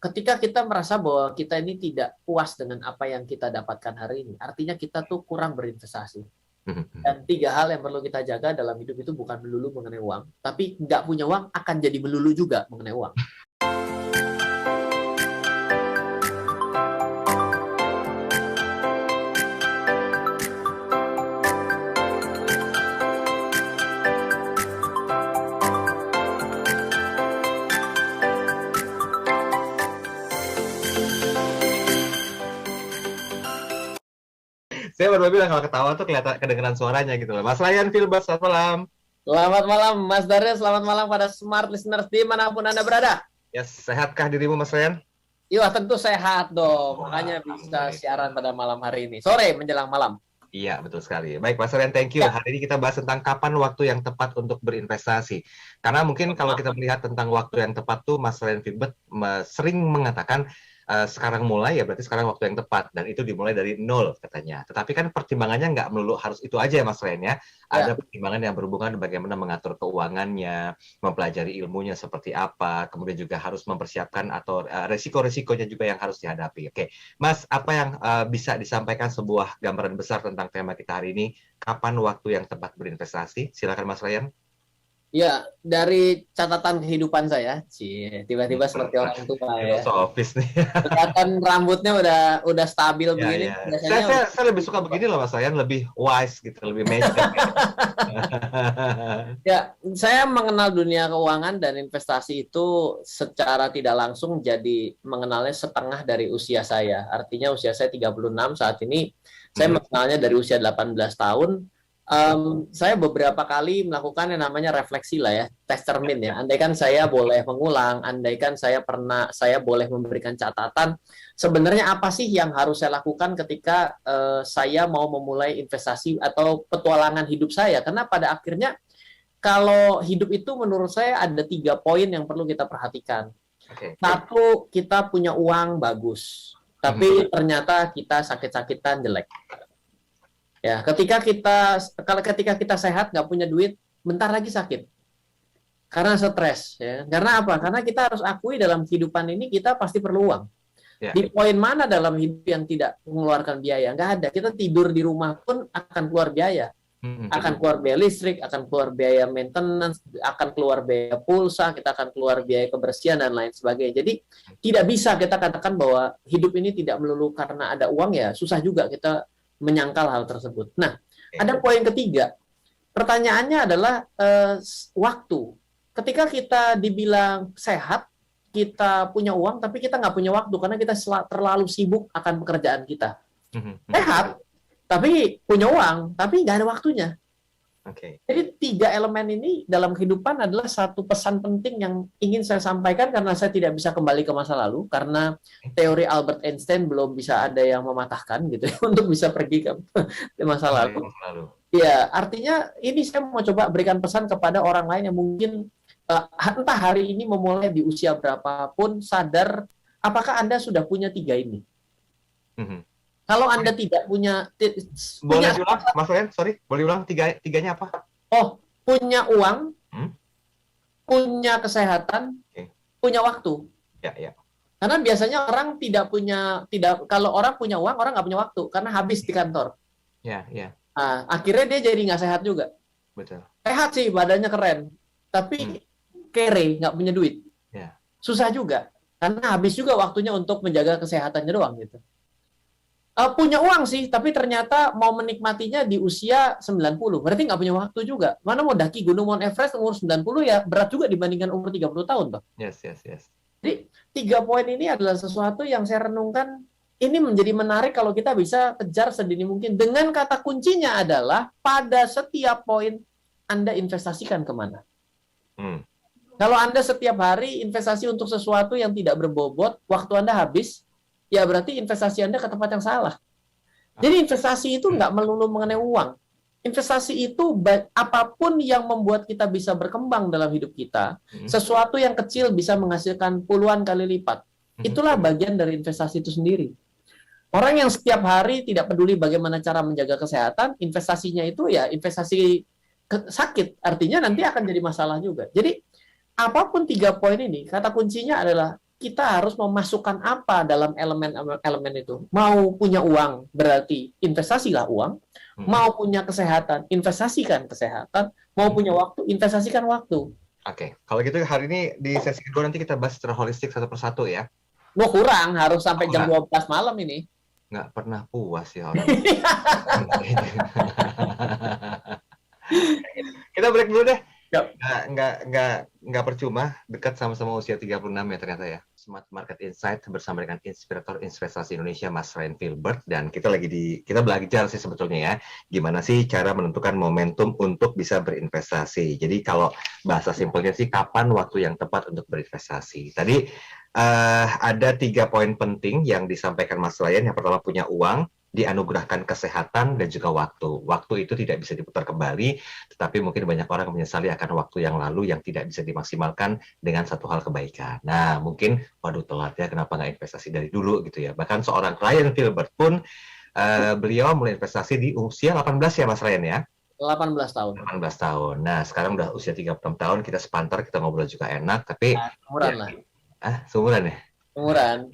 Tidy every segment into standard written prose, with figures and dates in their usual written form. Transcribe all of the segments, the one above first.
ketika kita merasa bahwa kita ini tidak puas dengan apa yang kita dapatkan hari ini, artinya kita tuh kurang berinvestasi. Dan 3 hal yang perlu kita jaga dalam hidup itu bukan melulu mengenai uang, tapi nggak punya uang akan jadi melulu juga mengenai uang. Saya baru bilang kalau ketawa tuh kelihatan kedengeran suaranya gitu loh. Mas Ryan Filbert, selamat malam. Selamat malam, Mas Darius. Selamat malam pada smart listeners dimanapun Anda berada. Yes, sehatkah dirimu, Mas Ryan? Iya, tentu sehat dong. Makanya bisa siaran pada malam hari ini. Sore menjelang malam. Iya, betul sekali. Baik, Mas Ryan, thank you. Hari ini kita bahas tentang kapan waktu yang tepat untuk berinvestasi. Karena mungkin kalau kita melihat tentang waktu yang tepat tuh, Mas Ryan Filbert sering mengatakan sekarang mulai ya berarti sekarang waktu yang tepat, dan itu dimulai dari 0 katanya. Tetapi kan pertimbangannya nggak melulu harus itu aja ya Mas Ren ya. Ada pertimbangan yang berhubungan bagaimana mengatur keuangannya, mempelajari ilmunya seperti apa, kemudian juga harus mempersiapkan atau resiko-resikonya juga yang harus dihadapi. Oke, Mas, apa yang bisa disampaikan sebuah gambaran besar tentang tema kita hari ini, kapan waktu yang tepat berinvestasi? Silakan Mas Ryan. Ya, dari catatan kehidupan saya, tiba-tiba seperti orang tua ya. Filosofis nih. Kelihatan rambutnya udah stabil begini. Ya. Saya lebih suka begini loh Mas Ryan, lebih wise gitu, lebih major. Ya, saya mengenal dunia keuangan dan investasi itu secara tidak langsung jadi mengenalnya setengah dari usia saya. Artinya usia saya 36 saat ini, saya mengenalnya dari usia 18 tahun. Saya beberapa kali melakukan yang namanya refleksi lah ya, tes cermin ya. Andaikan saya boleh mengulang, andaikan saya boleh memberikan catatan, sebenarnya apa sih yang harus saya lakukan ketika saya mau memulai investasi atau petualangan hidup saya? Karena pada akhirnya kalau hidup itu menurut saya ada 3 poin yang perlu kita perhatikan. Satu, kita punya uang bagus, tapi ternyata kita sakit-sakitan jelek. Ya, ketika kita sehat nggak punya duit, bentar lagi sakit. Karena stres, ya. Karena apa? Karena kita harus akui dalam kehidupan ini kita pasti perlu uang. Di poin mana dalam hidup yang tidak mengeluarkan biaya? Nggak ada. Kita tidur di rumah pun akan keluar biaya. Akan keluar biaya listrik, akan keluar biaya maintenance, akan keluar biaya pulsa, kita akan keluar biaya kebersihan dan lain sebagainya. Jadi tidak bisa kita katakan bahwa hidup ini tidak melulu karena ada uang, ya susah juga kita menyangkal hal tersebut. Nah, ada poin ketiga. Pertanyaannya adalah waktu. Ketika kita dibilang sehat, kita punya uang, tapi kita nggak punya waktu karena kita terlalu sibuk akan pekerjaan kita. Sehat, tapi punya uang, tapi nggak ada waktunya. Jadi 3 elemen ini dalam kehidupan adalah satu pesan penting yang ingin saya sampaikan karena saya tidak bisa kembali ke masa lalu karena teori Albert Einstein belum bisa ada yang mematahkan gitu untuk bisa pergi ke masa lalu. Ya, artinya ini saya mau coba berikan pesan kepada orang lain yang mungkin entah hari ini memulai di usia berapapun sadar apakah Anda sudah punya 3 ini. Kalau Anda tidak punya... Boleh ulang, Mas Ryan? Sorry, boleh ulang tiganya apa? Oh, punya uang, punya kesehatan, punya waktu. Ya. Karena biasanya orang kalau orang punya uang, orang nggak punya waktu, karena habis di kantor. Ya. Nah, akhirnya dia jadi nggak sehat juga. Betul. Sehat sih, badannya keren. Tapi kere, nggak punya duit. Ya. Susah juga. Karena habis juga waktunya untuk menjaga kesehatannya doang gitu. Punya uang sih, tapi ternyata mau menikmatinya di usia 90. Berarti nggak punya waktu juga. Mana mau daki Gunung Mount Everest umur 90 ya berat juga dibandingkan umur 30 tahun, Bang. Yes. Jadi 3 poin ini adalah sesuatu yang saya renungkan. Ini menjadi menarik kalau kita bisa kejar sedini mungkin. Dengan kata kuncinya adalah pada setiap poin Anda investasikan kemana. Kalau Anda setiap hari investasi untuk sesuatu yang tidak berbobot, waktu Anda habis, ya berarti investasi Anda ke tempat yang salah. Jadi investasi itu nggak melulu mengenai uang. Investasi itu apapun yang membuat kita bisa berkembang dalam hidup kita, sesuatu yang kecil bisa menghasilkan puluhan kali lipat. Itulah bagian dari investasi itu sendiri. Orang yang setiap hari tidak peduli bagaimana cara menjaga kesehatan, investasinya itu ya investasi sakit. Artinya nanti akan jadi masalah juga. Jadi apapun 3 poin ini, kata kuncinya adalah kita harus memasukkan apa dalam elemen itu. Mau punya uang, berarti investasilah uang. Mau punya kesehatan, investasikan kesehatan. Mau punya waktu, investasikan waktu. Oke, kalau gitu hari ini di sesi kedua nanti kita bahas secara holistik satu persatu ya. Mau kurang, harus sampai jam 12 malam ini. Nggak pernah puas ya orang. Kita break dulu deh. Yep. Nggak percuma, dekat sama-sama usia 36 ya ternyata ya. Smart Market Insight bersama dengan Inspirator Investasi Indonesia Mas Ryan Filbert, dan kita belajar sih sebetulnya ya, gimana sih cara menentukan momentum untuk bisa berinvestasi. Jadi kalau bahasa simpelnya sih, kapan waktu yang tepat untuk berinvestasi. Tadi ada 3 poin penting yang disampaikan Mas Ryan. Yang pertama, punya uang, dianugerahkan kesehatan, dan juga waktu. Waktu itu tidak bisa diputar kembali, tetapi mungkin banyak orang menyesali akan waktu yang lalu yang tidak bisa dimaksimalkan dengan satu hal kebaikan. Nah, mungkin, waduh telat ya, kenapa nggak investasi dari dulu gitu ya. Bahkan seorang Ryan Filbert pun, beliau mulai investasi di usia 18 ya Mas Ryan ya? 18 tahun. 18 tahun. Nah, sekarang udah usia 36 tahun, kita sepantar, kita ngobrol juga enak, tapi... Seumuran lah. Seumuran ya? Umuran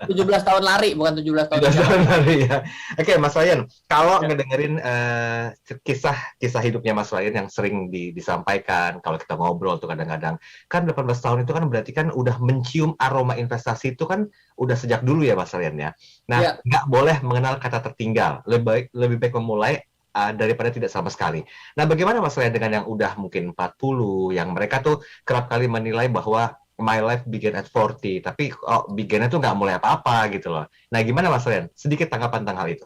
17 tahun lari, bukan 17 tahun lari ya. Oke, Mas Ryan, kalau ngedengerin kisah hidupnya Mas Ryan yang sering disampaikan, kalau kita ngobrol tuh kadang-kadang, kan 18 tahun itu kan berarti kan udah mencium aroma investasi itu kan udah sejak dulu ya Mas Ryan ya. Nah, nggak boleh mengenal kata tertinggal, lebih baik memulai daripada tidak sama sekali. Nah, bagaimana Mas Ryan dengan yang udah mungkin 40, yang mereka tuh kerap kali menilai bahwa my life begin at 40, tapi beginnya tuh nggak mulai apa-apa gitu loh. Nah, gimana Mas Ryan? Sedikit tanggapan tentang hal itu.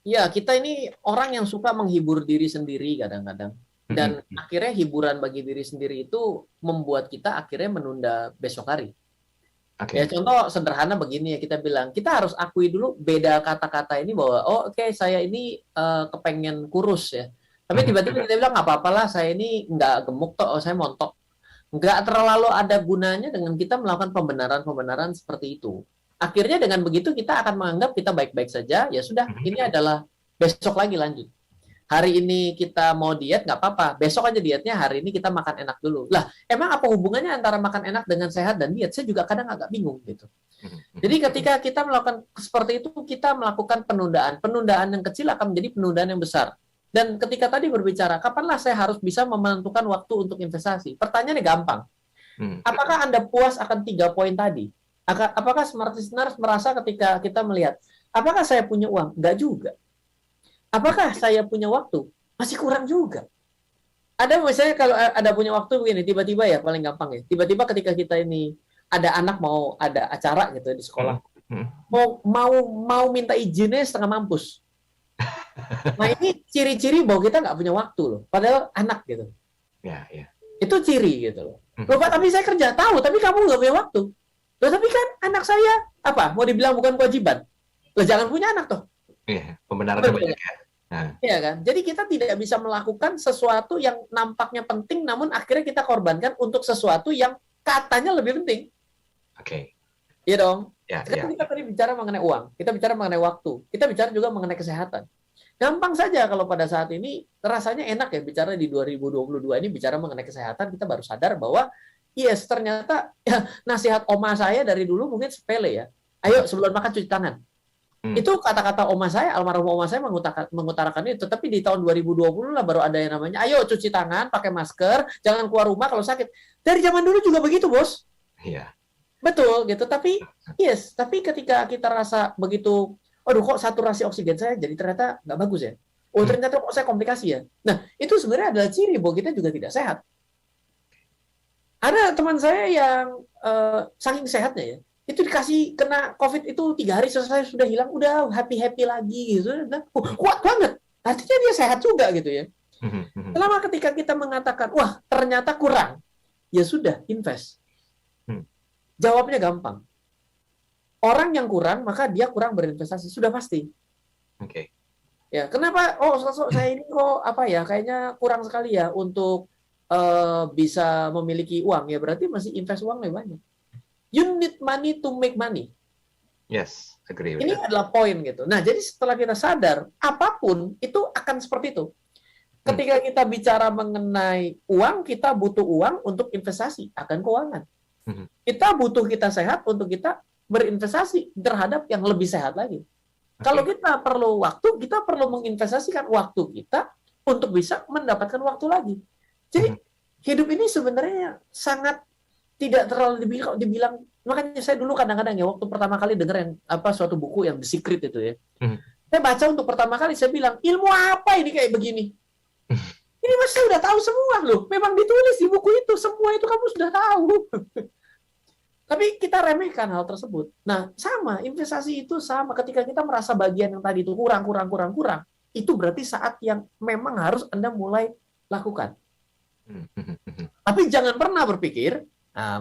Ya, kita ini orang yang suka menghibur diri sendiri kadang-kadang. Dan akhirnya hiburan bagi diri sendiri itu membuat kita akhirnya menunda besok hari. Ya, contoh sederhana begini ya, kita bilang, kita harus akui dulu beda kata-kata ini bahwa, saya ini kepengen kurus ya. Tapi tiba-tiba kita bilang, nggak apa-apalah, saya ini nggak gemuk toh, saya montok. Nggak terlalu ada gunanya dengan kita melakukan pembenaran-pembenaran seperti itu. Akhirnya dengan begitu kita akan menganggap kita baik-baik saja, ya sudah, ini adalah besok lagi lanjut. Hari ini kita mau diet, nggak apa-apa. Besok aja dietnya, hari ini kita makan enak dulu. Lah, emang apa hubungannya antara makan enak dengan sehat dan diet? Saya juga kadang agak bingung gitu. Jadi ketika kita melakukan seperti itu, kita melakukan penundaan. Penundaan yang kecil akan menjadi penundaan yang besar. Dan ketika tadi berbicara, kapanlah saya harus bisa menentukan waktu untuk investasi? Pertanyaannya gampang. Apakah Anda puas akan 3 poin tadi? Apakah smart listeners merasa ketika kita melihat, apakah saya punya uang? Enggak juga. Apakah saya punya waktu? Masih kurang juga. Ada misalnya kalau ada punya waktu begini, tiba-tiba ya paling gampang ya. Tiba-tiba ketika kita ini ada anak mau ada acara gitu di sekolah, mau minta izinnya setengah mampus. Nah, ini ciri-ciri bahwa kita nggak punya waktu loh. Padahal anak gitu. Ya. Itu ciri gitu loh. Loh, Pak, tapi saya kerja. Tahu, tapi kamu nggak punya waktu. Loh, tapi kan anak saya, apa? Mau dibilang bukan kewajiban. Loh, jangan punya anak toh. Iya, pembenarannya banyak ya. Iya kan? Jadi kita tidak bisa melakukan sesuatu yang nampaknya penting, namun akhirnya kita korbankan untuk sesuatu yang katanya lebih penting. Oke. Iya dong. Sekarang kita tadi bicara mengenai uang, kita bicara mengenai waktu, kita bicara juga mengenai kesehatan. Gampang saja kalau pada saat ini rasanya enak ya bicara di 2022 ini bicara mengenai kesehatan, kita baru sadar bahwa yes, ternyata ya, nasihat oma saya dari dulu mungkin sepele ya. Ayo sebelum makan cuci tangan. Itu kata-kata oma saya, almarhum oma saya mengutarakan itu, tapi di tahun 2020 lah baru ada yang namanya ayo cuci tangan, pakai masker, jangan keluar rumah kalau sakit. Dari zaman dulu juga begitu, Bos. Iya. Betul gitu, tapi ketika kita rasa begitu, aduh kok saturasi oksigen saya jadi ternyata nggak bagus ya. Oh ternyata kok saya komplikasi ya. Nah itu sebenarnya adalah ciri bahwa kita juga tidak sehat. Ada teman saya yang saking sehatnya ya, itu dikasih kena COVID itu 3 hari selesai sudah hilang, udah happy lagi gitu. Kuat banget. Artinya dia sehat juga gitu ya. Selama ketika kita mengatakan, wah ternyata kurang, ya sudah invest. Jawabnya gampang. Orang yang kurang, maka dia kurang berinvestasi. Sudah pasti. Oke. Ya, kenapa? Saya ini kok kayaknya kurang sekali ya untuk bisa memiliki uang. Ya berarti masih invest uang lebih banyak. You need money to make money. Yes, agree. Ini adalah poin gitu. Nah, jadi setelah kita sadar, apapun itu akan seperti itu. Ketika kita bicara mengenai uang, kita butuh uang untuk investasi akan keuangan. Kita butuh kita sehat untuk kita berinvestasi terhadap yang lebih sehat lagi. Kalau kita perlu waktu, kita perlu menginvestasikan waktu kita untuk bisa mendapatkan waktu lagi. Jadi hidup ini sebenarnya sangat tidak terlalu dibilang. Makanya saya dulu kadang-kadang ya waktu pertama kali dengar yang suatu buku yang The Secret itu ya. Saya baca untuk pertama kali, saya bilang, ilmu apa ini kayak begini? Ini Mas sudah tahu semua loh. Memang ditulis di buku itu, semua itu kamu sudah tahu. Tapi kita remehkan hal tersebut. Nah, sama, investasi itu sama. Ketika kita merasa bagian yang tadi itu kurang, itu berarti saat yang memang harus Anda mulai lakukan. Tapi jangan pernah berpikir,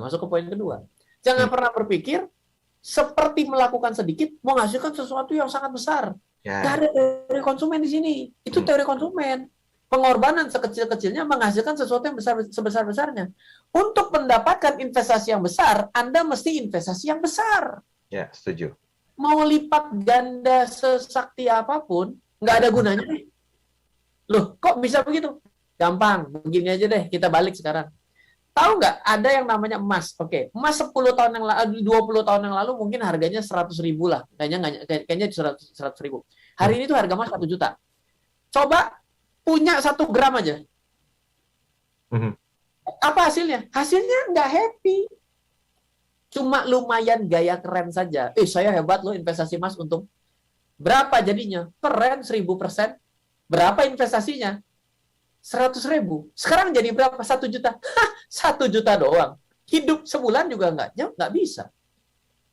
masuk ke poin kedua. Jangan pernah berpikir seperti melakukan sedikit menghasilkan sesuatu yang sangat besar. Nggak ada teori konsumen di sini. Itu teori konsumen. Pengorbanan sekecil-kecilnya menghasilkan sesuatu yang sebesar-besarnya. Untuk mendapatkan investasi yang besar, Anda mesti investasi yang besar. Ya, setuju. Mau lipat ganda sesakti apapun, nggak ada gunanya nih. Loh, kok bisa begitu? Gampang, begini aja deh, kita balik sekarang. Tahu nggak, ada yang namanya emas. Oke, emas 10 tahun yang lalu, 20 tahun yang lalu mungkin harganya 100.000 lah. Kayaknya 100.000. Hari ini tuh harga emas 1 juta. Coba punya 1 gram aja. Apa hasilnya? Hasilnya nggak happy. Cuma lumayan gaya keren saja. Saya hebat loh investasi emas untung. Berapa jadinya? Keren 1000%. Berapa investasinya? 100.000. Sekarang jadi berapa? 1 juta. 1 juta doang. Hidup sebulan juga nggak bisa.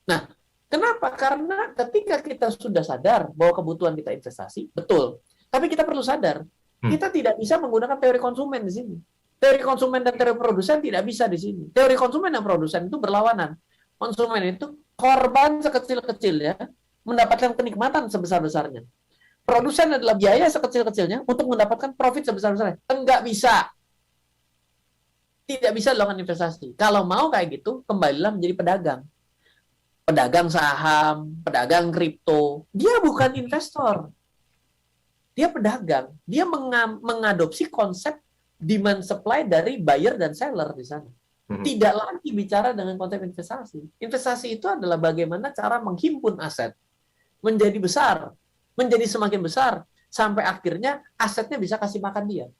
Nah, kenapa? Karena ketika kita sudah sadar bahwa kebutuhan kita investasi, betul. Tapi kita perlu sadar, kita tidak bisa menggunakan teori konsumen di sini. Teori konsumen dan teori produsen tidak bisa di sini. Teori konsumen dan produsen itu berlawanan. Konsumen itu korban sekecil-kecilnya mendapatkan kenikmatan sebesar-besarnya. Produsen adalah biaya sekecil-kecilnya untuk mendapatkan profit sebesar-besarnya. Enggak bisa. Tidak bisa dilakukan investasi. Kalau mau kayak gitu, kembalilah menjadi pedagang. Pedagang saham, pedagang kripto. Dia bukan investor. Dia pedagang. Dia mengadopsi konsep demand supply dari buyer dan seller di sana. Tidak lagi bicara dengan konsep investasi. Investasi itu adalah bagaimana cara menghimpun aset menjadi besar, menjadi semakin besar, sampai akhirnya asetnya bisa kasih makan dia.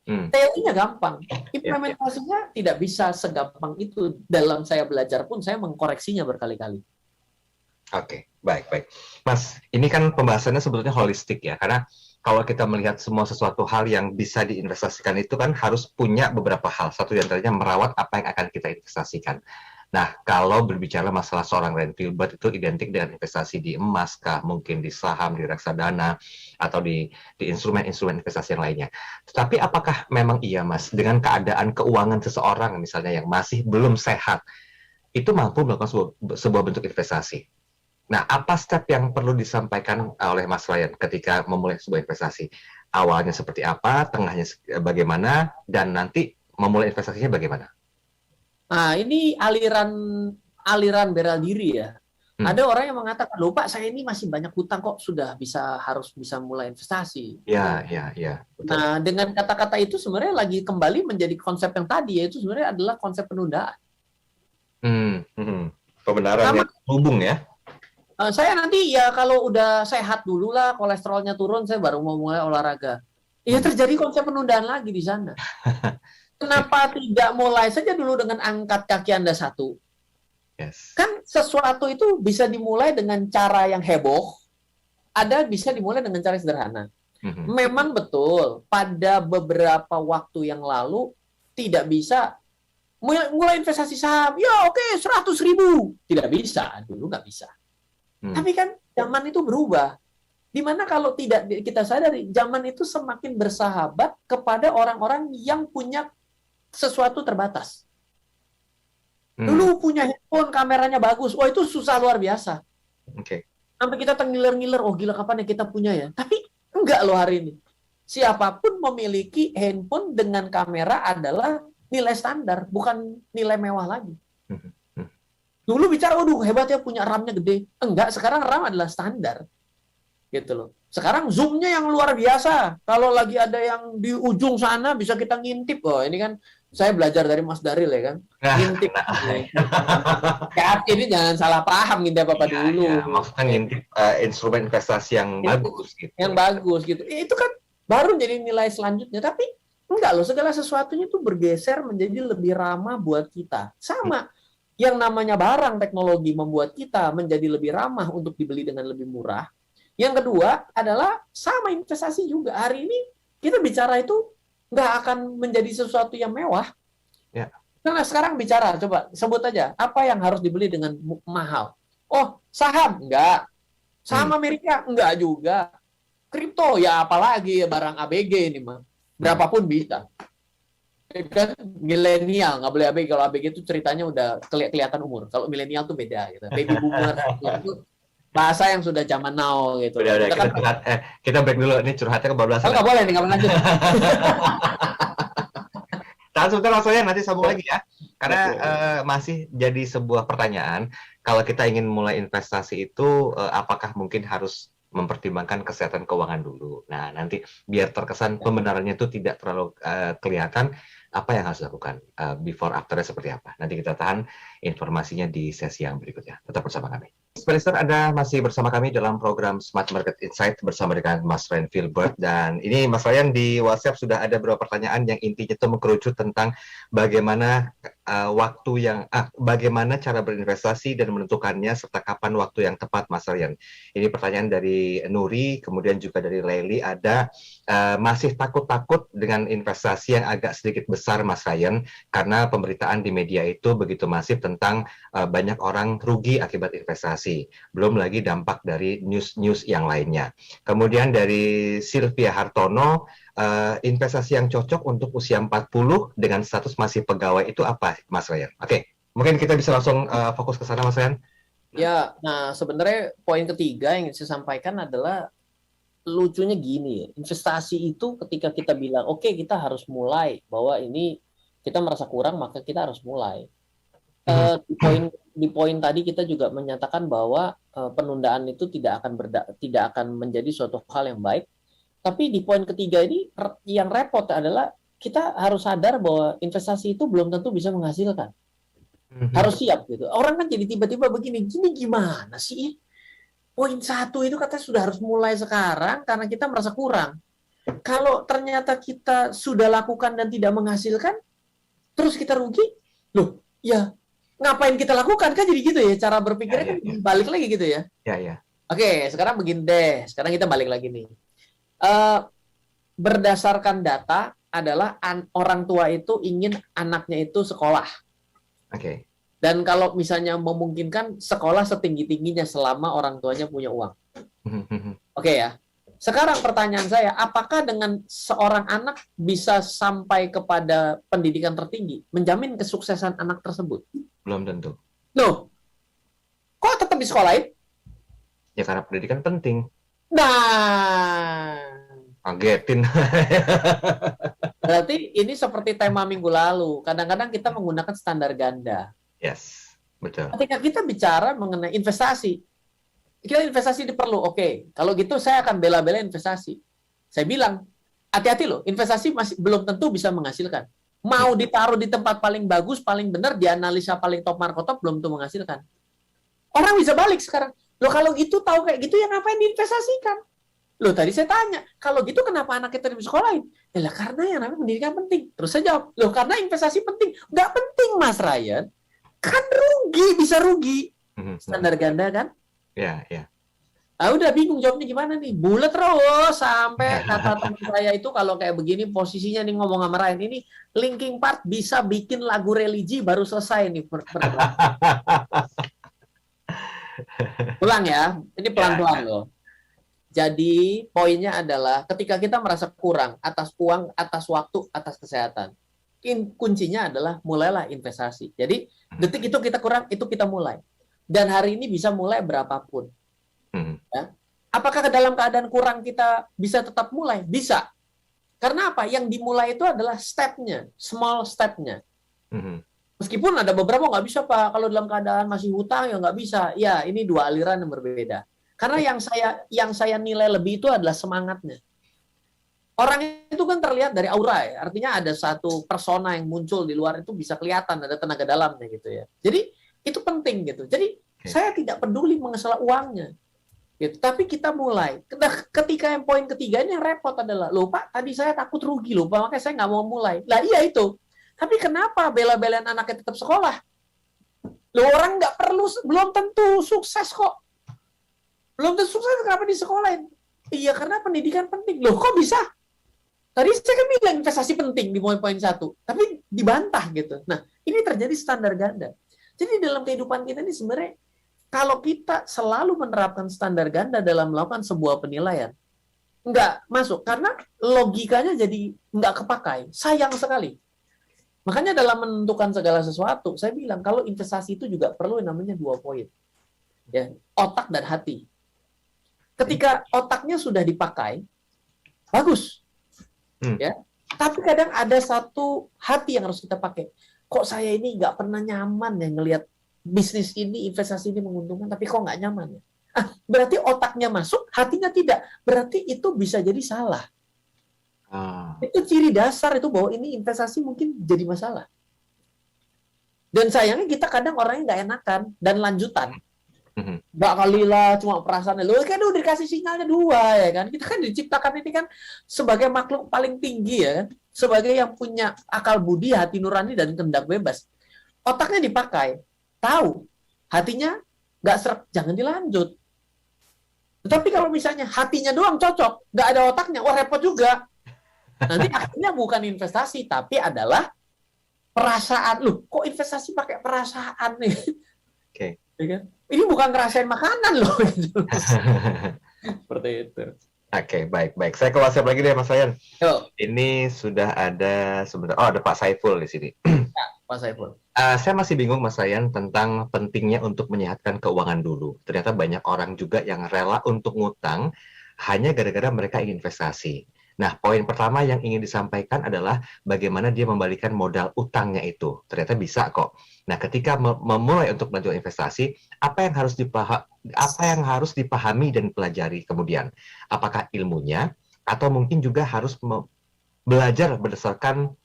Teorinya gampang, implementasinya tidak bisa segampang itu. Dalam saya belajar pun saya mengkoreksinya berkali-kali. Oke, baik. Mas, ini kan pembahasannya sebetulnya holistik ya, karena kalau kita melihat semua sesuatu hal yang bisa diinvestasikan itu kan harus punya beberapa hal. Satu di antaranya merawat apa yang akan kita investasikan. Nah, kalau berbicara masalah seorang Ryan Filbert itu identik dengan investasi di emas kah, mungkin di saham, di reksadana, atau di instrumen-instrumen investasi yang lainnya. Tetapi apakah memang iya, Mas, dengan keadaan keuangan seseorang misalnya yang masih belum sehat, itu mampu melakukan sebuah bentuk investasi? Nah, apa step yang perlu disampaikan oleh Mas Ryan ketika memulai sebuah investasi? Awalnya seperti apa, tengahnya bagaimana, dan nanti memulai investasinya bagaimana? Nah, ini aliran bela diri ya. Ada orang yang mengatakan, loh Pak, saya ini masih banyak hutang kok, harus bisa mulai investasi. Ya. Betul. Nah, dengan kata-kata itu sebenarnya lagi kembali menjadi konsep yang tadi, yaitu sebenarnya adalah konsep penundaan. Pembenaran yang hubung ya. Saya nanti ya kalau udah sehat dulu lah, kolesterolnya turun, saya baru mau mulai olahraga. Ya terjadi konsep penundaan lagi di sana. Kenapa tidak mulai saja dulu dengan angkat kaki Anda 1? Yes. Kan sesuatu itu bisa dimulai dengan cara yang heboh, ada bisa dimulai dengan cara sederhana. Memang betul, pada beberapa waktu yang lalu tidak bisa mulai investasi saham. Ya oke, 100.000. Tidak bisa, dulu nggak bisa. Tapi kan zaman itu berubah. Dimana kalau tidak kita sadari, zaman itu semakin bersahabat kepada orang-orang yang punya sesuatu terbatas. Dulu punya handphone, kameranya bagus. Wah, itu susah luar biasa. Sampai kita tengiler-ngiler, oh gila kapan ya kita punya ya. Tapi enggak loh hari ini. Siapapun memiliki handphone dengan kamera adalah nilai standar, bukan nilai mewah lagi. Dulu bicara, waduh hebat ya punya RAM-nya gede. Enggak, sekarang RAM adalah standar. Gitu loh. Sekarang zoom-nya yang luar biasa. Kalau lagi ada yang di ujung sana bisa kita ngintip. Oh, ini kan saya belajar dari Mas Daril ya kan. Ngintip. Ya, ini jangan salah paham ngintip apa dulu. Ya, maksudnya ngintip instrumen investasi yang bagus gitu. Yang bagus gitu. Itu kan baru jadi nilai selanjutnya. Tapi enggak loh, segala sesuatunya tuh bergeser menjadi lebih ramah buat kita. Sama. Yang namanya barang teknologi membuat kita menjadi lebih ramah untuk dibeli dengan lebih murah. Yang kedua adalah sama investasi juga. Hari ini kita bicara itu nggak akan menjadi sesuatu yang mewah. Ya. Karena sekarang bicara, coba sebut aja, apa yang harus dibeli dengan mahal? Oh, saham? Enggak. Saham Amerika? Enggak juga. Kripto? Ya apalagi barang ABG ini mah. Berapapun bisa. Kan milenial, nggak boleh ABG. Kalau ABG itu ceritanya udah kelihatan umur. Kalau milenial tuh beda. Gitu. Baby boomer itu bahasa yang sudah zaman now gitu. Udah, kita break dulu. Ini curhatnya kebablasan. Nggak boleh nih, nggak lanjut. Tahan sebentar Mas Wayan, nanti sambung lagi ya. Karena masih jadi sebuah pertanyaan, kalau kita ingin mulai investasi itu, apakah mungkin harus mempertimbangkan kesehatan keuangan dulu. Nah, nanti biar terkesan pembenarannya itu tidak terlalu kelihatan, apa yang harus dilakukan, before after-nya seperti apa. Nanti kita tahan informasinya di sesi yang berikutnya. Tetap bersama kami. Investor, Anda masih bersama kami dalam program Smart Market Insight bersama dengan Mas Ryan Filbert. Dan ini Mas Ryan di WhatsApp sudah ada beberapa pertanyaan yang intinya itu mengkerucut tentang bagaimana bagaimana cara berinvestasi dan menentukannya serta kapan waktu yang tepat, Mas Ryan. Ini pertanyaan dari Nuri, kemudian juga dari Lely ada masih takut-takut dengan investasi yang agak sedikit besar, Mas Ryan, karena pemberitaan di media itu begitu masif tentang banyak orang rugi akibat investasi. Belum lagi dampak dari news-news yang lainnya. Kemudian dari Sylvia Hartono, investasi yang cocok untuk usia 40 dengan status masih pegawai itu apa, Mas Ryan? Oke, mungkin kita bisa langsung fokus ke sana, Mas Ryan. Ya, nah sebenarnya poin ketiga yang saya sampaikan adalah lucunya gini, investasi itu ketika kita bilang, oke, kita harus mulai, bahwa ini kita merasa kurang, maka kita harus mulai. Di poin tadi kita juga menyatakan bahwa penundaan itu tidak akan menjadi suatu hal yang baik. Tapi di poin ketiga ini yang repot adalah kita harus sadar bahwa investasi itu belum tentu bisa menghasilkan. Harus siap gitu. Orang kan jadi tiba-tiba begini, gimana sih? Poin 1 itu katanya sudah harus mulai sekarang karena kita merasa kurang. Kalau ternyata kita sudah lakukan dan tidak menghasilkan, terus kita rugi, loh, ya ngapain kita lakukan, kan jadi gitu ya cara berpikirnya. Kan balik lagi gitu ya. Oke, sekarang begini deh, sekarang kita balik lagi nih. Berdasarkan data adalah orang tua itu ingin anaknya itu sekolah. Dan kalau misalnya memungkinkan sekolah setinggi-tingginya selama orang tuanya punya uang. Oke ya. Sekarang pertanyaan saya, apakah dengan seorang anak bisa sampai kepada pendidikan tertinggi, menjamin kesuksesan anak tersebut? Belum tentu. Loh, kok tetap di sekolahin? Ya karena pendidikan penting. Nah, kagetin. Berarti ini seperti tema minggu lalu. Kadang-kadang kita menggunakan standar ganda. Yes, betul. Ketika kita bicara mengenai investasi, kita investasi perlu. Oke, kalau gitu saya akan bela-bela investasi. Saya bilang, hati-hati loh, investasi masih belum tentu bisa menghasilkan. Mau ditaruh di tempat paling bagus, paling benar, dianalisa paling top markotop, belum tentu menghasilkan. Orang bisa balik sekarang. Loh kalau gitu, tahu kayak gitu, ya ngapain diinvestasikan? Loh tadi saya tanya, kalau gitu kenapa anak kita di sekolahin? Ya karena yang namanya pendidikan penting. Terus saya jawab, loh karena investasi penting. Nggak penting, Mas Ryan. Kan rugi, bisa rugi. Standar ganda kan? Ya. Udah bingung jawabnya gimana nih. Bulet terus sampai kata teman saya itu kalau kayak begini posisinya nih ngomong sama Ryan ini Linkin Park bisa bikin lagu religi baru selesai nih. Pulang ya, ini pelan-pelan loh. Jadi poinnya adalah ketika kita merasa kurang atas uang, atas waktu, atas kesehatan, kuncinya adalah mulailah investasi. Jadi detik itu kita kurang, itu kita mulai. Dan hari ini bisa mulai berapapun. Ya. Apakah dalam keadaan kurang kita bisa tetap mulai? Bisa. Karena apa? Yang dimulai itu adalah step-nya, small step-nya. Meskipun ada beberapa nggak bisa, Pak. Kalau dalam keadaan masih hutang ya nggak bisa. Ya, ini dua aliran yang berbeda. Karena yang saya nilai lebih itu adalah semangatnya. orang itu kan terlihat dari aura ya. Artinya ada satu persona yang muncul di luar itu bisa kelihatan ada tenaga dalamnya gitu ya. Jadi itu penting gitu. Jadi saya tidak peduli mengesal uangnya. Gitu. Tapi kita mulai. Ketika yang poin ketiga ini yang repot adalah, loh Pak, tadi saya takut rugi loh Pak, makanya saya nggak mau mulai. Lah iya itu. Tapi kenapa bela-belain anaknya tetap sekolah? Loh orang nggak perlu, belum tentu sukses kok. Belum tentu sukses, kenapa disekolahin? Iya karena pendidikan penting. Loh kok bisa? Tadi saya kan bilang investasi penting di poin-poin 1, tapi dibantah gitu. Nah, ini terjadi standar ganda. Jadi dalam kehidupan kita ini sebenarnya, kalau kita selalu menerapkan standar ganda dalam melakukan sebuah penilaian, nggak masuk. Karena logikanya jadi nggak kepakai. Sayang sekali. Makanya dalam menentukan segala sesuatu, saya bilang kalau investasi itu juga perlu yang namanya 2 poin. Ya, otak dan hati. Ketika otaknya sudah dipakai, bagus. Ya, tapi kadang ada satu hati yang harus kita pakai. Kok saya ini nggak pernah nyaman ya ngelihat bisnis ini, investasi ini menguntungkan, tapi kok nggak nyaman ya? Berarti otaknya masuk, hatinya tidak. Berarti itu bisa jadi salah. Itu ciri dasar itu bahwa ini investasi mungkin jadi masalah. Dan sayangnya kita kadang orangnya nggak enakan dan lanjutan. Nggak kali lah cuma perasaan lu kan udah dikasih sinyalnya 2 ya kan, kita kan diciptakan ini kan sebagai makhluk paling tinggi ya kan, sebagai yang punya akal budi, hati nurani dan kehendak bebas. Otaknya dipakai, tahu, hatinya nggak seret, jangan dilanjut. Tetapi kalau misalnya hatinya doang cocok, nggak ada otaknya, wah repot juga. Nanti akhirnya bukan investasi tapi adalah perasaan. Loh kok investasi pakai perasaan nih? Oke. Ya kan? Ini bukan ngerasain makanan loh. Seperti itu. Oke, baik. Saya ke WhatsApp lagi deh, Mas Ryan. Yo. Ini sudah ada sebentar. Oh, ada Pak Saiful di sini. Ya, Pak Saiful. Saya masih bingung, Mas Ryan, tentang pentingnya untuk menyehatkan keuangan dulu. Ternyata banyak orang juga yang rela untuk ngutang hanya gara-gara mereka ingin investasi. Nah, poin pertama yang ingin disampaikan adalah bagaimana dia membalikan modal utangnya itu. Ternyata bisa kok. Nah, ketika memulai untuk melanjutkan investasi, apa yang harus dipahami dan pelajari kemudian? Apakah ilmunya atau mungkin juga harus belajar berdasarkan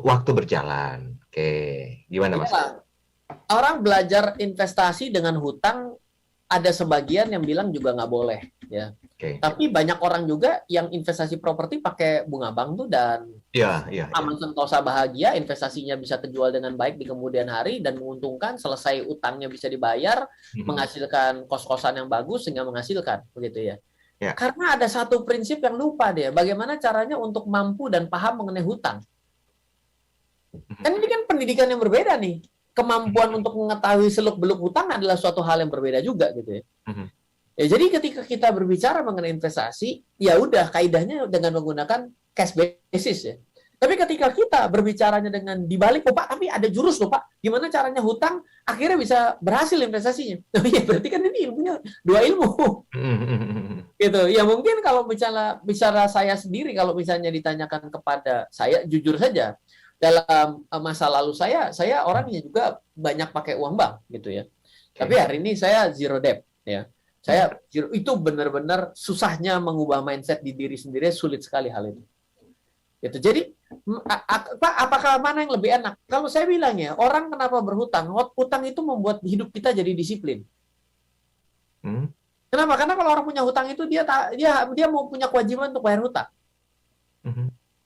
waktu berjalan. Oke, gimana Mas? Orang belajar investasi dengan hutang, ada sebagian yang bilang juga nggak boleh ya. Tapi banyak orang juga yang investasi properti pakai bunga bank tuh dan aman sentosa bahagia, investasinya bisa terjual dengan baik di kemudian hari dan menguntungkan, selesai utangnya bisa dibayar, menghasilkan kos-kosan yang bagus sehingga menghasilkan begitu ya. Karena ada satu prinsip yang lupa dia, bagaimana caranya untuk mampu dan paham mengenai hutang. Kan ini kan pendidikan yang berbeda nih. Kemampuan untuk mengetahui seluk-beluk hutang adalah suatu hal yang berbeda juga gitu ya. Ya, jadi ketika kita berbicara mengenai investasi, ya udah kaidahnya dengan menggunakan cash basis ya. Tapi ketika kita berbicaranya dengan dibalik, oh Pak, tapi ada jurus loh Pak, gimana caranya hutang akhirnya bisa berhasil investasinya. Oh iya, berarti kan ini ilmunya 2 ilmu. Gitu. Ya mungkin kalau bicara saya sendiri, kalau misalnya ditanyakan kepada saya, jujur saja, dalam masa lalu saya orangnya juga banyak pakai uang bank gitu ya. Tapi hari ini saya zero debt ya. Saya itu benar-benar susahnya mengubah mindset di diri sendiri, sulit sekali hal itu. Gitu. Jadi apakah mana yang lebih enak? Kalau saya bilang ya, orang kenapa berhutang? Hutang itu membuat hidup kita jadi disiplin. Kenapa? Karena kalau orang punya hutang itu dia mau punya kewajiban untuk bayar hutang.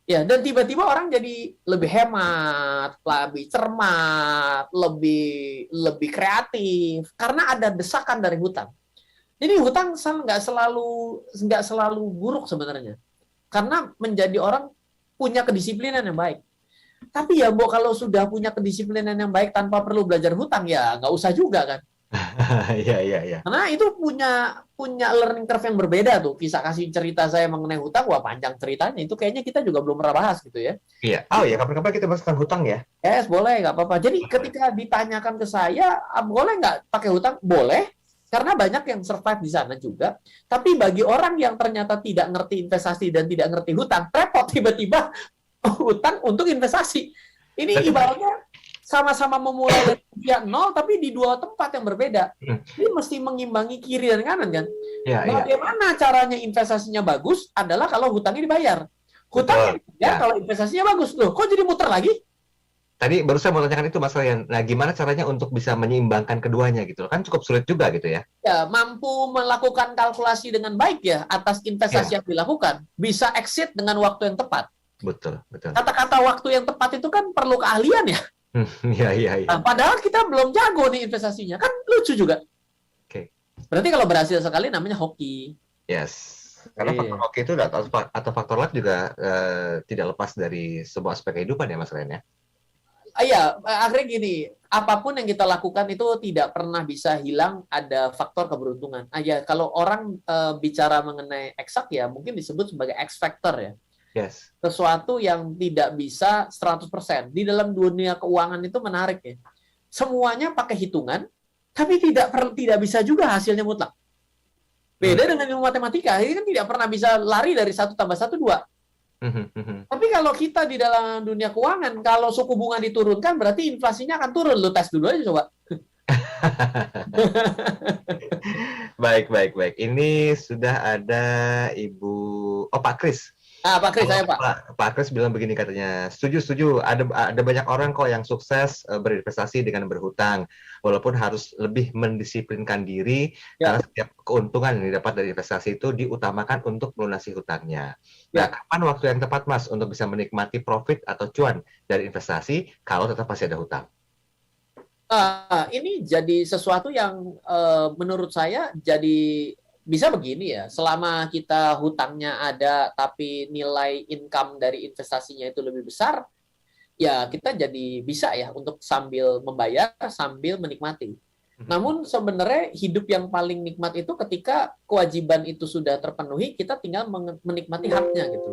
Ya, dan tiba-tiba orang jadi lebih hemat, lebih cermat, lebih kreatif karena ada desakan dari hutang. Jadi hutang nggak selalu buruk sebenarnya, karena menjadi orang punya kedisiplinan yang baik. Tapi ya, kalau sudah punya kedisiplinan yang baik tanpa perlu belajar hutang, ya nggak usah juga kan. Iya. Karena itu punya learning curve yang berbeda tuh. Kisah kasih cerita saya mengenai hutang, wah panjang ceritanya. Itu kayaknya kita juga belum pernah bahas gitu ya. Iya. Oh ya, kapan-kapan kita bahas tentang hutang ya. Yes, boleh, nggak apa-apa. Jadi ketika ditanyakan ke saya, boleh nggak pakai hutang? Boleh. Karena banyak yang survive di sana juga. Tapi bagi orang yang ternyata tidak ngerti investasi dan tidak ngerti hutang, repot tiba-tiba hutang untuk investasi. Ini ibaratnya sama-sama memulai dari pihak nol, tapi di 2 tempat yang berbeda. Ini mesti mengimbangi kiri dan kanan kan. Bagaimana caranya investasinya bagus adalah kalau hutangnya dibayar. Hutangnya Betul. ya, Ya. kalau investasinya bagus. Loh, kok jadi muter lagi? Tadi baru saya mau tanyakan itu Mas Ryan. Nah, gimana caranya untuk bisa menyeimbangkan keduanya gitu loh? Kan cukup sulit juga gitu ya. Ya, mampu melakukan kalkulasi dengan baik ya atas investasi Ya, yang dilakukan. Bisa exit dengan waktu yang tepat. betul, betul. Kata-kata waktu yang tepat itu kan perlu keahlian ya. Iya, iya, iya. Nah, padahal kita belum jago nih investasinya. Kan lucu juga. Oke. Berarti kalau berhasil sekali namanya hoki. Yes. Karena faktor Iya. hoki itu atau faktor luck juga tidak lepas dari sebuah aspek kehidupan ya Mas Ryan ya. Iya, akhirnya gini, apapun yang kita lakukan itu tidak pernah bisa hilang ada faktor keberuntungan. Ya, kalau orang bicara mengenai eksak ya mungkin disebut sebagai X factor ya. Yes. Sesuatu yang tidak bisa 100%. Di dalam dunia keuangan itu menarik ya. Semuanya pakai hitungan, tapi tidak bisa juga hasilnya mutlak. Beda dengan ilmu matematika, ini kan tidak pernah bisa lari dari 1+1=2. Tapi kalau kita di dalam dunia keuangan, kalau suku bunga diturunkan, berarti inflasinya akan turun. Lu tes dulu aja coba. Baik, baik, baik. Ini sudah ada Ibu, Pak Kris. Pak Kris, saya Pak. Pak Kris bilang begini katanya, setuju. Ada banyak orang kok yang sukses berinvestasi dengan berhutang, walaupun harus lebih mendisiplinkan diri Ya. karena setiap keuntungan yang didapat dari investasi itu diutamakan untuk melunasi hutangnya. Nah, Ya. kapan waktu yang tepat Mas untuk bisa menikmati profit atau cuan dari investasi kalau tetap masih ada hutang? Ini jadi sesuatu yang menurut saya jadi bisa begini ya. Selama kita hutangnya ada, tapi nilai income dari investasinya itu lebih besar, ya kita jadi bisa ya untuk sambil membayar, sambil menikmati. Namun sebenarnya hidup yang paling nikmat itu ketika kewajiban itu sudah terpenuhi, kita tinggal menikmati haknya gitu.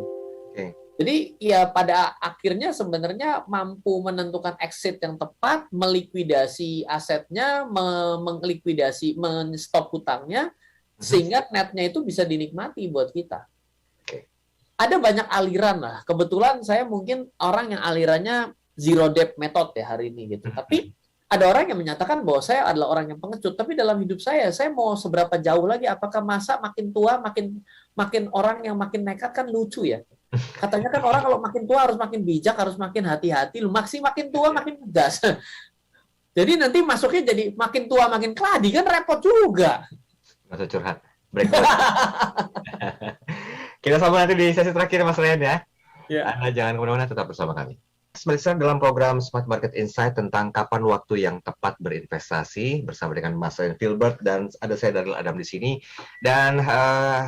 Oke. Jadi ya pada akhirnya sebenarnya mampu menentukan exit yang tepat, melikuidasi asetnya, melikuidasi, men-stop hutangnya, sehingga netnya itu bisa dinikmati buat kita. Oke. Ada banyak aliran lah. Kebetulan saya mungkin orang yang alirannya zero debt method ya hari ini gitu. Tapi ada orang yang menyatakan bahwa saya adalah orang yang pengecut. Tapi dalam hidup saya mau seberapa jauh lagi? Apakah masa makin tua makin orang yang makin nekat kan lucu ya? Katanya kan orang kalau makin tua harus makin bijak, harus makin hati-hati. Lu makin tua makin gas. Jadi nanti masuknya jadi makin tua makin keladi kan repot juga. Nggak usah curhat. Break. Kita sambung nanti di sesi terakhir Mas Ryan ya. Ya. Anda jangan kemana-mana, tetap bersama kami. Seperti dalam program Smart Market Insight tentang kapan waktu yang tepat berinvestasi bersama dengan Mas Ryan Filbert dan ada saya Daryl Adam di sini. Dan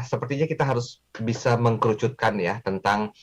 sepertinya kita harus bisa mengkerucutkan ya tentang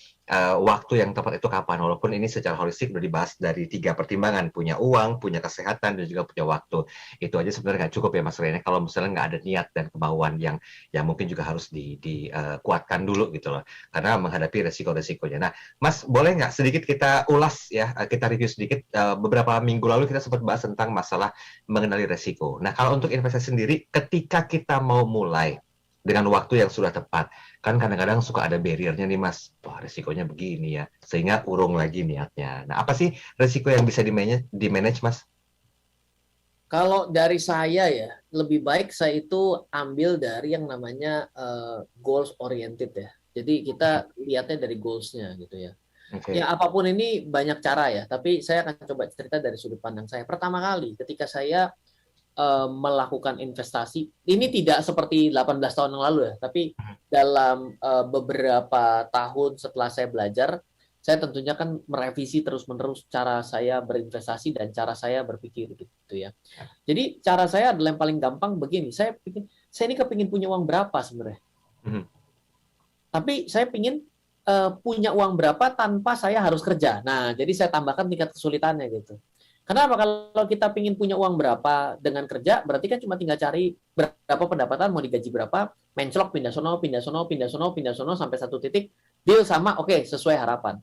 waktu yang tepat itu kapan. Walaupun ini secara holistik sudah dibahas dari 3 pertimbangan, punya uang, punya kesehatan, dan juga punya waktu. Itu aja sebenarnya nggak cukup ya Mas Ryan. Kalau misalnya nggak ada niat dan kemauan yang mungkin juga harus dikuatkan dulu gitu loh. Karena menghadapi resiko-resikonya. Nah, Mas, boleh nggak sedikit kita ulas ya, kita review sedikit. Beberapa minggu lalu kita sempat bahas tentang masalah mengenali resiko. Nah, kalau untuk investasi sendiri, ketika kita mau mulai dengan waktu yang sudah tepat, kan kadang-kadang suka ada barrier-nya nih Mas, wah resikonya begini ya, sehingga urung lagi niatnya. Nah, apa sih resiko yang bisa di-manage Mas? Kalau dari saya ya, lebih baik saya itu ambil dari yang namanya goals oriented ya. Jadi kita lihatnya dari goals-nya gitu ya. Okay. Ya apapun ini banyak cara ya, tapi saya akan coba cerita dari sudut pandang saya. Pertama kali ketika saya melakukan investasi, ini tidak seperti 18 tahun yang lalu ya, tapi dalam beberapa tahun setelah saya belajar, saya tentunya kan merevisi terus-menerus cara saya berinvestasi dan cara saya berpikir gitu ya. Jadi cara saya adalah yang paling gampang begini, saya ini kepingin punya uang berapa sebenarnya. Tapi saya ingin punya uang berapa tanpa saya harus kerja. Nah, jadi saya tambahkan tingkat kesulitannya gitu. Kenapa? Kalau kita ingin punya uang berapa dengan kerja, berarti kan cuma tinggal cari berapa pendapatan, mau digaji berapa, menclok, pindah sono, sampai satu titik, deal sama, oke, sesuai harapan.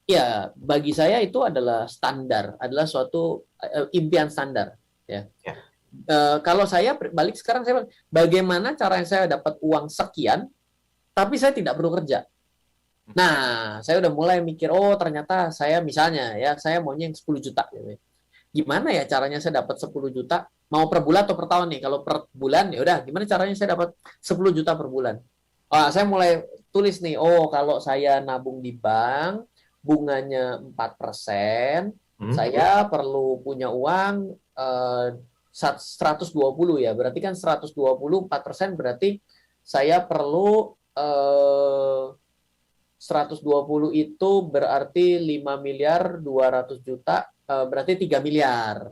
Ya, bagi saya itu adalah standar, adalah suatu impian standar. Ya. Kalau saya balik sekarang, saya bagaimana cara saya dapat uang sekian, tapi saya tidak perlu kerja. Nah, saya udah mulai mikir, oh ternyata saya misalnya, ya saya maunya yang 10 juta. Gitu. Gimana ya caranya saya dapat 10 juta, mau per bulan atau per tahun nih? Kalau per bulan, ya udah, gimana caranya saya dapat 10 juta per bulan? Saya mulai tulis nih, kalau saya nabung di bank, bunganya 4%, saya perlu punya uang 120 ya, berarti kan 120 4% berarti saya perlu 120 itu berarti 5 miliar 200 juta, berarti 3 miliar.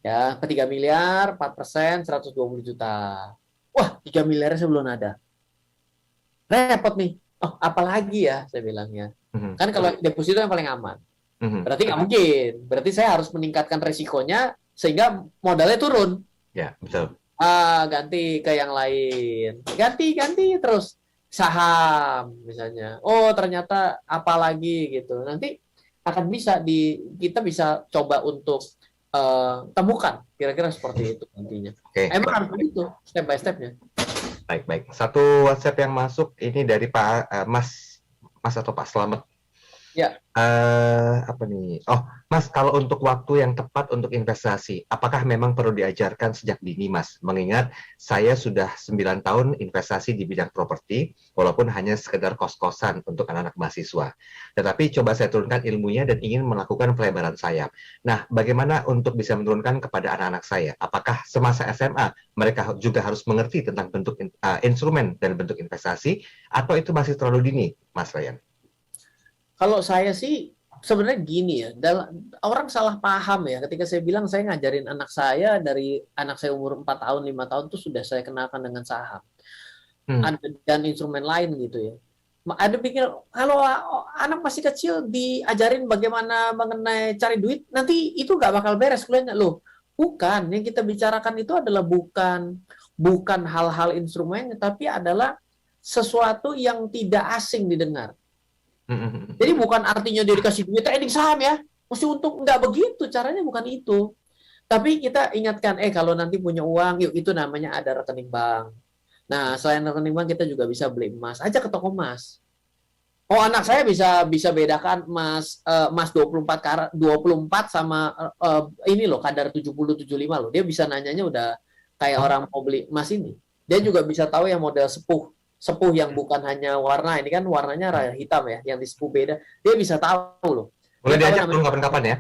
Ya, ke 3 miliar, 4%, 120 juta. Wah, 3 miliar saya belum ada. Repot nih. Apalagi ya, saya bilangnya. Kan kalau deposito yang paling aman. Berarti nggak mungkin. Berarti saya harus meningkatkan resikonya sehingga modalnya turun. Ya, betul. Ganti ke yang lain. Ganti terus. Saham misalnya. Ternyata apalagi gitu. Nanti akan kita bisa coba untuk temukan. Kira-kira seperti itu nantinya. Emang harus begitu, step by stepnya. Baik. Satu WhatsApp yang masuk ini dari Pak Mas atau Pak Slamet. Ya. Apa nih? Mas, kalau untuk waktu yang tepat untuk investasi, apakah memang perlu diajarkan sejak dini, Mas? Mengingat saya sudah 9 tahun investasi di bidang properti, walaupun hanya sekedar kos-kosan untuk anak-anak mahasiswa. Tetapi coba saya turunkan ilmunya dan ingin melakukan pelebaran sayap. Nah, bagaimana untuk bisa menurunkan kepada anak-anak saya? Apakah semasa SMA mereka juga harus mengerti tentang bentuk instrumen dan bentuk investasi, atau itu masih terlalu dini, Mas Ryan? Kalau saya sih sebenarnya gini ya, orang salah paham ya ketika saya bilang saya ngajarin anak saya dari anak saya umur 4 tahun, 5 tahun tuh sudah saya kenalkan dengan saham. Dan instrumen lain gitu ya. Ada pikir kalau anak masih kecil diajarin bagaimana mengenai cari duit, nanti itu nggak bakal beres kuliahnya loh. Bukan, yang kita bicarakan itu adalah bukan hal-hal instrumennya, tapi adalah sesuatu yang tidak asing didengar. Jadi bukan artinya dia dikasih duit trading saham ya, mesti untung, nggak begitu caranya, bukan itu. Tapi kita ingatkan, kalau nanti punya uang, yuk, itu namanya ada rekening bank. Nah, selain rekening bank kita juga bisa beli emas, aja ke toko emas. Anak saya bisa bedakan emas 24 karat 24 sama ini loh kadar 70 75 loh. Dia bisa nanyanya udah kayak orang mau beli emas ini. Dia juga bisa tahu yang model sepuh yang bukan hanya warna, ini kan warnanya hitam ya, yang di sepuh beda, dia bisa tahu loh. Boleh diajak dong kapan-kapan ya?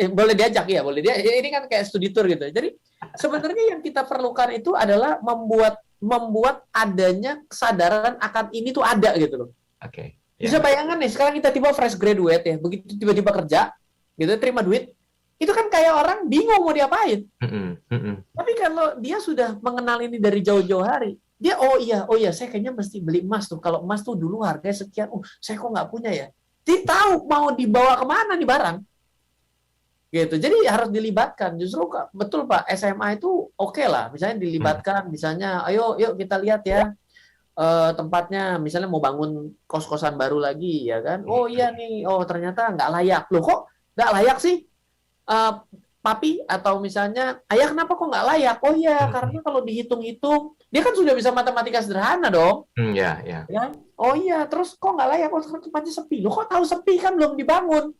Boleh diajak ya, boleh dia. Ini kan kayak studi tour gitu. Jadi sebenarnya yang kita perlukan itu adalah membuat adanya kesadaran akan ini tuh ada gitu loh. Oke. Bisa bayangkan nih, sekarang kita tiba fresh graduate ya, begitu tiba-tiba kerja, gitu terima duit, itu kan kayak orang bingung mau diapain. Tapi kalau dia sudah mengenal ini dari jauh-jauh hari, dia oh iya saya kayaknya mesti beli emas tuh. Kalau emas tuh dulu harganya sekian, saya kok nggak punya ya. Dia tahu mau dibawa kemana nih barang. Gitu. Jadi harus dilibatkan. Justru betul Pak, SMA itu oke lah. Misalnya dilibatkan, misalnya ayo yuk kita lihat ya tempatnya, misalnya mau bangun kos-kosan baru lagi ya kan. Oh iya nih, ternyata nggak layak. Loh kok nggak layak sih? Papi atau misalnya ayah kenapa kok nggak layak? Oh iya, karena kalau dihitung-hitung dia kan sudah bisa matematika sederhana dong. Ya. Oh iya, terus kok nggak layak? Tempatnya sepi. Loh kok tahu sepi, kan belum dibangun.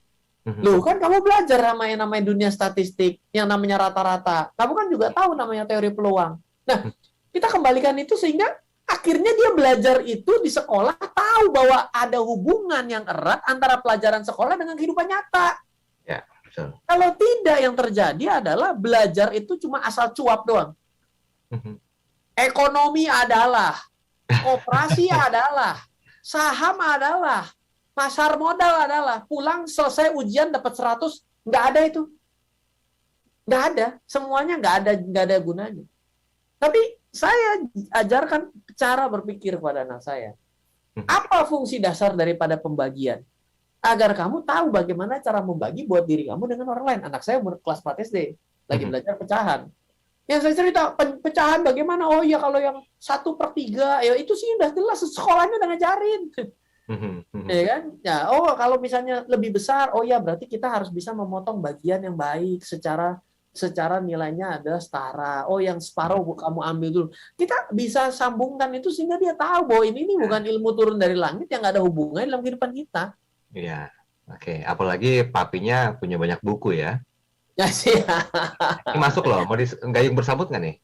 Loh kan kamu belajar yang namanya dunia statistik, yang namanya rata-rata. Kamu kan juga tahu namanya teori peluang. Nah, kita kembalikan itu sehingga akhirnya dia belajar itu di sekolah, tahu bahwa ada hubungan yang erat antara pelajaran sekolah dengan kehidupan nyata. Ya. Kalau tidak, yang terjadi adalah belajar itu cuma asal cuap doang. Ekonomi adalah, operasi adalah, saham adalah, pasar modal adalah, pulang selesai ujian dapat 100, nggak ada itu. Nggak ada, semuanya nggak ada gunanya. Tapi saya ajarkan cara berpikir kepada anak saya. Apa fungsi dasar daripada pembagian? Agar kamu tahu bagaimana cara membagi buat diri kamu dengan orang lain. Anak saya umur kelas 4 SD, lagi belajar pecahan. Yang saya cerita, pecahan bagaimana? Oh iya, kalau yang 1/3, ya itu sih udah jelas, sekolahnya udah ngajarin. Ya kan? Ya, kalau misalnya lebih besar, oh ya berarti kita harus bisa memotong bagian yang baik secara nilainya adalah setara. Oh, yang separuh kamu ambil dulu. Kita bisa sambungkan itu sehingga dia tahu bahwa ini bukan ilmu turun dari langit yang nggak ada hubungannya dalam kehidupan kita. Iya, oke. Apalagi papinya punya banyak buku ya. Ya sih. Ini masuk loh, mau gayung bersambut nggak nih?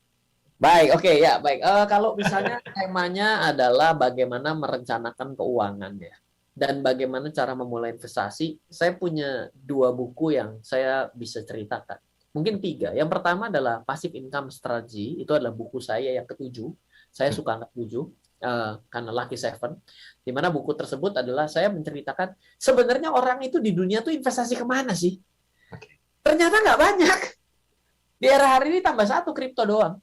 Baik, oke ya, baik. Kalau misalnya temanya adalah bagaimana merencanakan keuangan ya, dan bagaimana cara memulai investasi, saya punya 2 buku yang saya bisa ceritakan. Mungkin 3. Yang pertama adalah Passive Income Strategy, itu adalah buku saya yang ke-7. Saya suka angka 7, karena Lucky Seven. Di mana buku tersebut adalah saya menceritakan sebenarnya orang itu di dunia tuh investasi kemana sih? Oke. Ternyata nggak banyak. Di era hari ini tambah 1, kripto doang.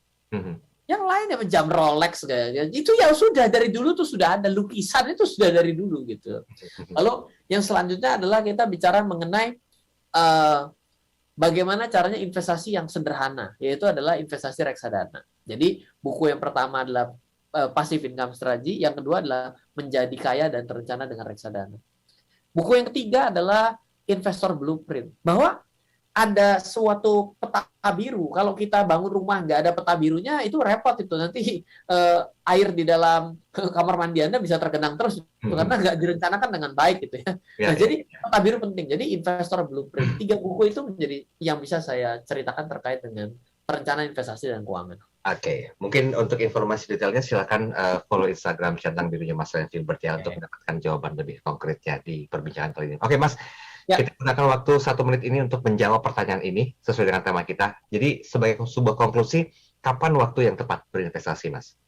Yang lain ya jam Rolex kayak itu ya sudah dari dulu tuh sudah ada, lukisan itu sudah dari dulu gitu. Lalu yang selanjutnya adalah kita bicara mengenai bagaimana caranya investasi yang sederhana, yaitu adalah investasi reksadana. Jadi buku yang pertama adalah Passive Income Strategy, yang kedua adalah Menjadi Kaya dan Terencana dengan Reksadana. Buku yang ketiga adalah Investor Blueprint, bahwa ada suatu peta biru. Kalau kita bangun rumah nggak ada peta birunya, itu repot itu. Nanti air di dalam kamar mandi Anda bisa tergenang terus, karena nggak direncanakan dengan baik gitu ya. Nah, jadi peta biru penting. Jadi Investor Blueprint. 3 buku itu menjadi yang bisa saya ceritakan terkait dengan perencanaan investasi dan keuangan. Oke, mungkin untuk informasi detailnya silakan follow Instagram Centang Birunya Mas Ryan Filbert ya, untuk mendapatkan jawaban lebih konkretnya di perbincangan kali ini. Oke Mas, kita gunakan waktu 1 menit ini untuk menjawab pertanyaan ini sesuai dengan tema kita. Jadi sebagai sebuah konklusi, kapan waktu yang tepat berinvestasi, Mas?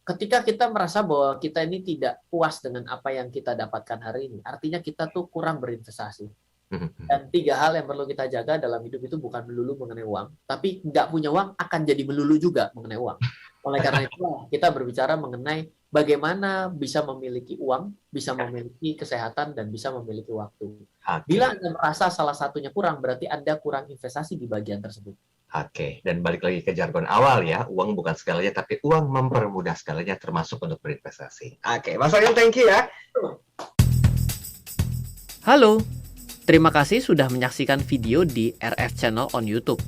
Ketika kita merasa bahwa kita ini tidak puas dengan apa yang kita dapatkan hari ini, artinya kita tuh kurang berinvestasi. Dan 3 hal yang perlu kita jaga dalam hidup itu bukan melulu mengenai uang, tapi nggak punya uang akan jadi melulu juga mengenai uang. Oleh karena itu, kita berbicara mengenai bagaimana bisa memiliki uang, bisa memiliki kesehatan, dan bisa memiliki waktu. Bila Anda merasa salah satunya kurang, berarti Anda kurang investasi di bagian tersebut. Oke, dan balik lagi ke jargon awal ya, uang bukan segalanya, tapi uang mempermudah segalanya, termasuk untuk berinvestasi. Oke, Mas Ryan, thank you ya. Halo, terima kasih sudah menyaksikan video di RF Channel on YouTube.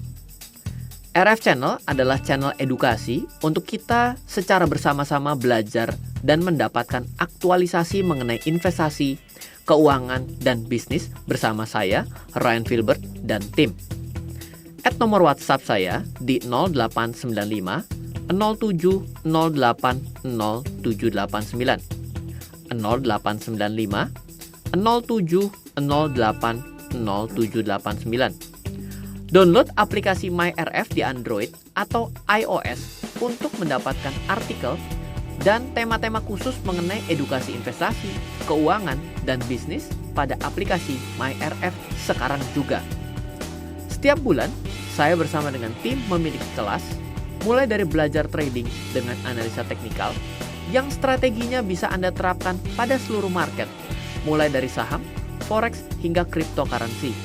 RF Channel adalah channel edukasi untuk kita secara bersama-sama belajar dan mendapatkan aktualisasi mengenai investasi, keuangan, dan bisnis bersama saya, Ryan Filbert, dan tim. Add nomor WhatsApp saya di 0895 07 08 0789 0895 07 08 0789. Download aplikasi MyRF di Android atau iOS untuk mendapatkan artikel dan tema-tema khusus mengenai edukasi investasi, keuangan, dan bisnis pada aplikasi MyRF sekarang juga. Setiap bulan, saya bersama dengan tim memiliki kelas, mulai dari belajar trading dengan analisa teknikal, yang strateginya bisa Anda terapkan pada seluruh market, mulai dari saham, forex, hingga cryptocurrency,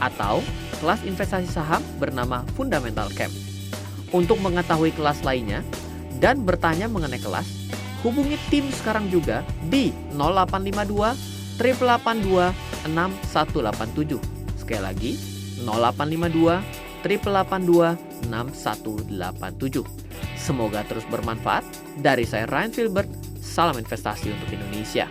atau kelas investasi saham bernama Fundamental Camp. Untuk mengetahui kelas lainnya dan bertanya mengenai kelas, hubungi tim sekarang juga di 0852 882 6187. Sekali lagi, 0852 882 6187. Semoga terus bermanfaat. Dari saya Ryan Filbert, salam investasi untuk Indonesia.